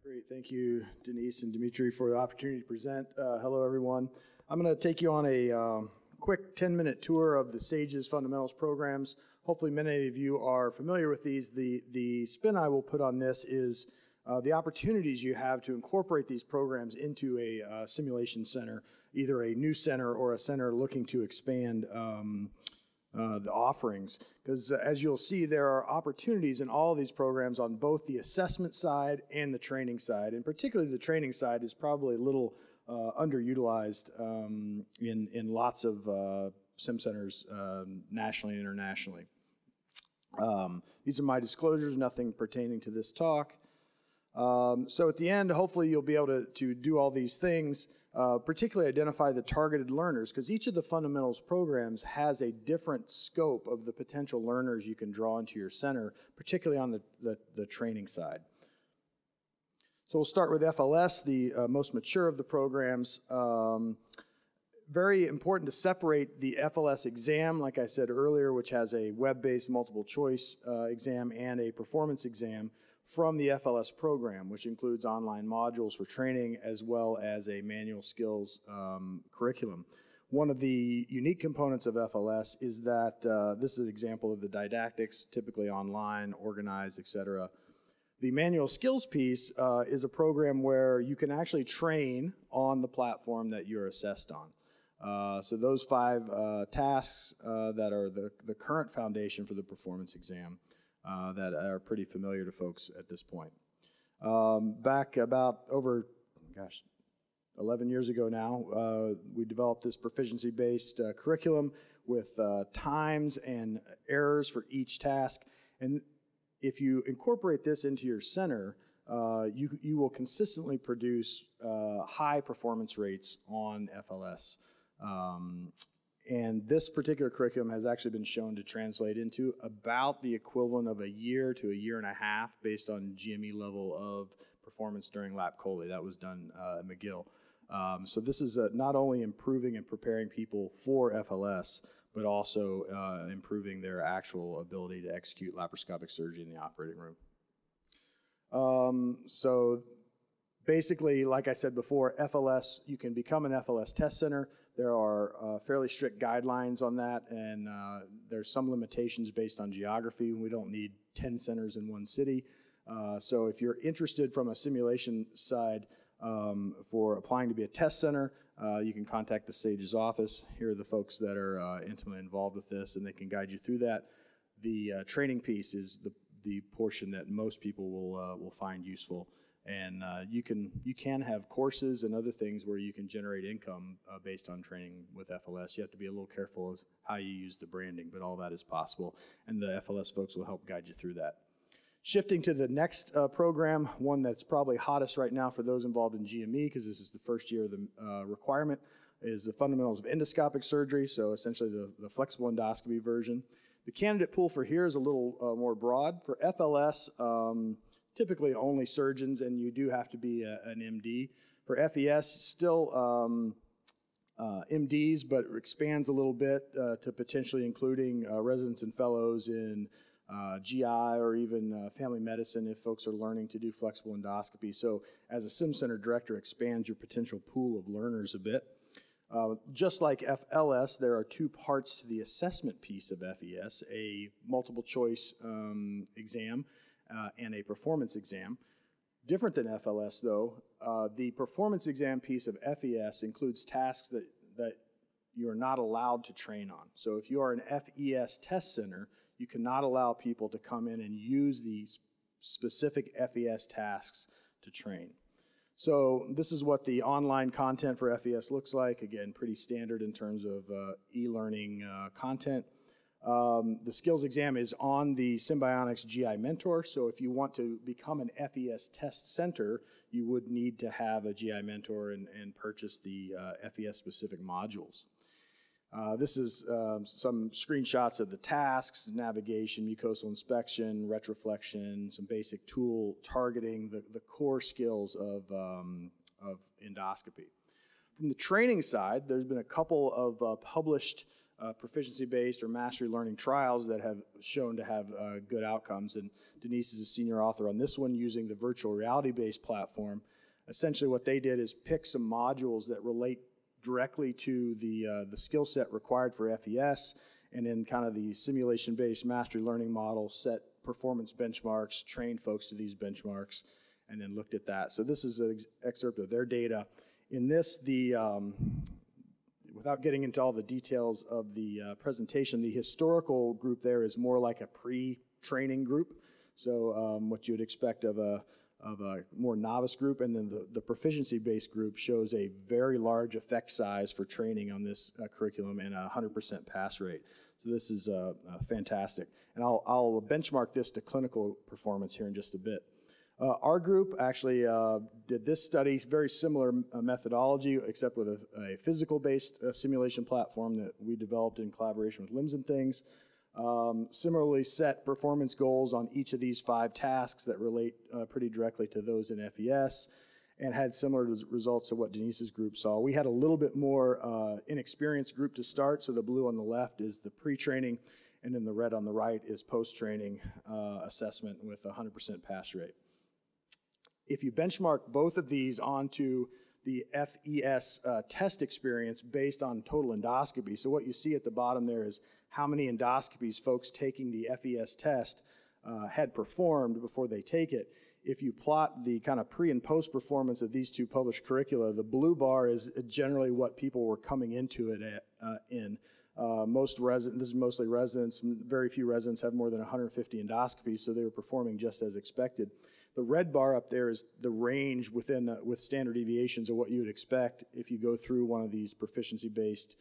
Great, thank you, Denise and Dimitri, for the opportunity to present. Hello, everyone. I'm going to take you on a quick 10-minute tour of the SAGES fundamentals programs. Hopefully, many of you are familiar with these. The spin I will put on this is the opportunities you have to incorporate these programs into a simulation center, either a new center or a center looking to expand the offerings, because as you'll see, there are opportunities in all of these programs on both the assessment side and the training side, and particularly the training side is probably a little underutilized in lots of sim centers nationally and internationally. These are my disclosures, nothing pertaining to this talk. So at the end, hopefully you'll be able to do all these things, particularly identify the targeted learners, because each of the fundamentals programs has a different scope of the potential learners you can draw into your center, particularly on the training side. So we'll start with FLS, the most mature of the programs. Very important to separate the FLS exam, like I said earlier, which has a web-based multiple choice exam and a performance exam, from the FLS program, which includes online modules for training as well as a manual skills curriculum. One of the unique components of FLS is that this is an example of the didactics, typically online, organized, etc. The manual skills piece is a program where you can actually train on the platform that you're assessed on. So those 5 tasks that are the current foundation for the performance exam that are pretty familiar to folks at this point. Back about over, 11 years ago now, we developed this proficiency-based curriculum with times and errors for each task. And if you incorporate this into your center, you will consistently produce high performance rates on FLS. And this particular curriculum has actually been shown to translate into about the equivalent of a year to a year and a half based on GME level of performance during Lap Coley. That was done at McGill. So this is not only improving and preparing people for FLS, but also improving their actual ability to execute laparoscopic surgery in the operating room. So basically, like I said before, FLS, you can become an FLS test center. There are fairly strict guidelines on that, and there's some limitations based on geography. We don't need 10 centers in one city. So if you're interested from a simulation side for applying to be a test center, you can contact the SAGES office. Here are the folks that are intimately involved with this, and they can guide you through that. The training piece is the portion that most people will find useful. And you can have courses and other things where you can generate income based on training with FLS. You have to be a little careful of how you use the branding, but all that is possible. And the FLS folks will help guide you through that. Shifting to the next program, one that's probably hottest right now for those involved in GME, because this is the first year of the requirement, is the fundamentals of endoscopic surgery, so essentially the flexible endoscopy version. The candidate pool for here is a little more broad. For FLS, typically only surgeons, and you do have to be an MD. For FES, still MDs, but expands a little bit to potentially including residents and fellows in GI or even family medicine if folks are learning to do flexible endoscopy. So as a sim center director, expands your potential pool of learners a bit. Just like FLS, there are 2 parts to the assessment piece of FES, a multiple choice exam and a performance exam. Different than FLS, though, the performance exam piece of FES includes tasks that you are not allowed to train on. So if you are an FES test center, you cannot allow people to come in and use these specific FES tasks to train. So this is what the online content for FES looks like. Again, pretty standard in terms of e-learning content. The skills exam is on the Symbionics GI Mentor, so if you want to become an FES test center, you would need to have a GI Mentor and purchase the FES-specific modules. This is some screenshots of the tasks, navigation, mucosal inspection, retroflexion, some basic tool targeting, the core skills of endoscopy. From the training side, there's been a couple of published proficiency-based or mastery learning trials that have shown to have good outcomes. And Denise is a senior author on this one using the virtual reality-based platform. Essentially what they did is pick some modules that relate directly to the skill set required for FES, and then kind of the simulation-based mastery learning model set performance benchmarks, trained folks to these benchmarks, and then looked at that. So this is an excerpt of their data. In this, without getting into all the details of the presentation, the historical group there is more like a pre-training group. So what you would expect of a more novice group, and then the proficiency-based group shows a very large effect size for training on this curriculum and a 100% pass rate. So this is fantastic. And I'll benchmark this to clinical performance here in just a bit. Our group actually did this study, very similar methodology, except with a physical-based simulation platform that we developed in collaboration with Limbs and Things. Similarly set performance goals on each of these 5 tasks that relate pretty directly to those in FES, and had similar results to what Denise's group saw. We had a little bit more inexperienced group to start, so the blue on the left is the pre-training, and then the red on the right is post-training assessment with a 100% pass rate. If you benchmark both of these onto the FES test experience based on total endoscopy, so what you see at the bottom there is how many endoscopies folks taking the FES test had performed before they take it. If you plot the kind of pre and post performance of these 2 published curricula, the blue bar is generally what people were coming into it in. This is mostly residents. Very few residents have more than 150 endoscopies, so they were performing just as expected. The red bar up there is the range with standard deviations of what you would expect if you go through one of these proficiency-based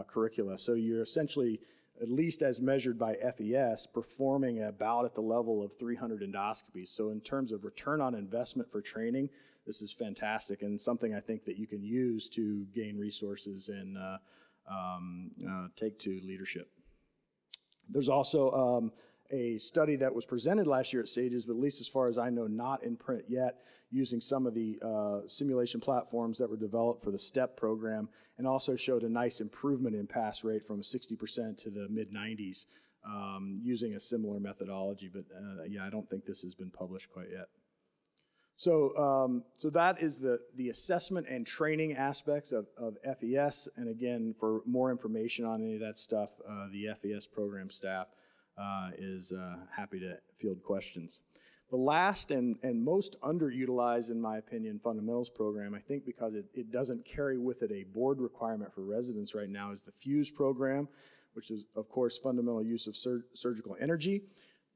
curricula. So you're essentially, at least as measured by FES, performing about at the level of 300 endoscopies. So in terms of return on investment for training, this is fantastic and something I think that you can use to gain resources and take to leadership. There's also a study that was presented last year at SAGES, but at least as far as I know, not in print yet, using some of the simulation platforms that were developed for the STEP program, and also showed a nice improvement in pass rate from 60% to the mid-90s using a similar methodology. But yeah, I don't think this has been published quite yet. So, so that is the assessment and training aspects of FES. And again, for more information on any of that stuff, the FES program staff is happy to field questions. The last and most underutilized, in my opinion, fundamentals program, I think because it doesn't carry with it a board requirement for residents right now, is the FUSE program, which is, of course, fundamental use of surgical energy.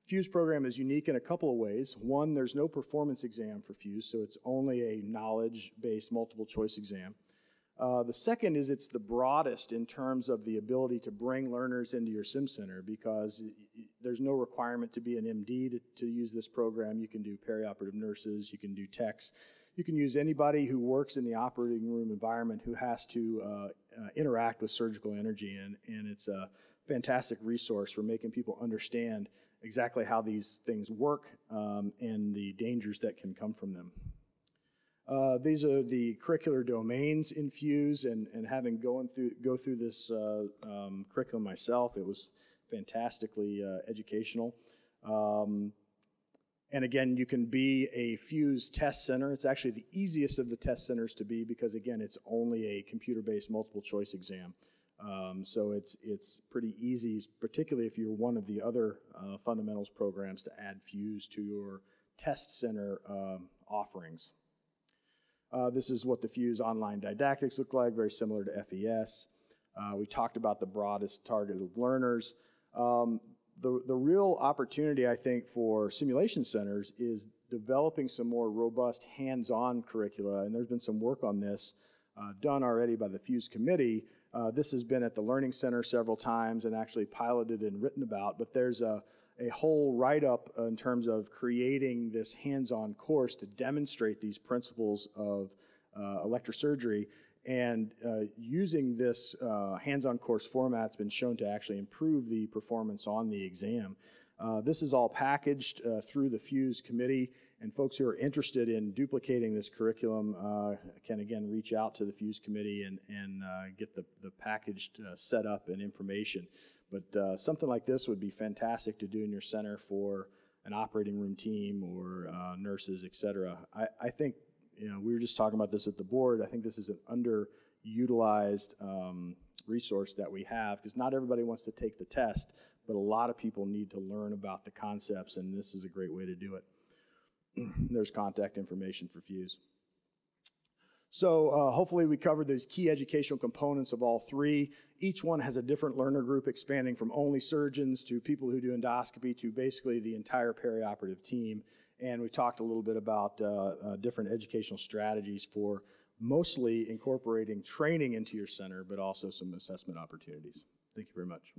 FUSE program is unique in a couple of ways. One, there's no performance exam for FUSE, so it's only a knowledge-based multiple choice exam. The second is it's the broadest in terms of the ability to bring learners into your sim center, because there's no requirement to be an MD to use this program. You can do perioperative nurses, you can do techs, you can use anybody who works in the operating room environment who has to interact with surgical energy, and it's a fantastic resource for making people understand exactly how these things work and the dangers that can come from them. These are the curricular domains in FUSE, and having go through this curriculum myself, it was fantastically educational. And again, you can be a FUSE test center. It's actually the easiest of the test centers to be because, again, it's only a computer-based multiple choice exam. So it's pretty easy, particularly if you're one of the other fundamentals programs, to add FUSE to your test center offerings. This is what the FUSE online didactics look like, very similar to FES. We talked about the broadest targeted learners. The real opportunity, I think, for simulation centers is developing some more robust hands-on curricula, and there's been some work on this done already by the FUSE committee. This has been at the Learning Center several times and actually piloted and written about, but there's a whole write-up in terms of creating this hands-on course to demonstrate these principles of electrosurgery, and using this hands-on course format has been shown to actually improve the performance on the exam. This is all packaged through the FUSE committee, and folks who are interested in duplicating this curriculum can again reach out to the FUSE committee and get the packaged setup and information. But something like this would be fantastic to do in your center for an operating room team or nurses, et cetera. I think, we were just talking about this at the board. I think this is an underutilized resource that we have, because not everybody wants to take the test, but a lot of people need to learn about the concepts, and this is a great way to do it. There's contact information for FUSE. So hopefully we covered those key educational components of all three. Each one has a different learner group, expanding from only surgeons to people who do endoscopy to basically the entire perioperative team. And we talked a little bit about different educational strategies for mostly incorporating training into your center, but also some assessment opportunities. Thank you very much.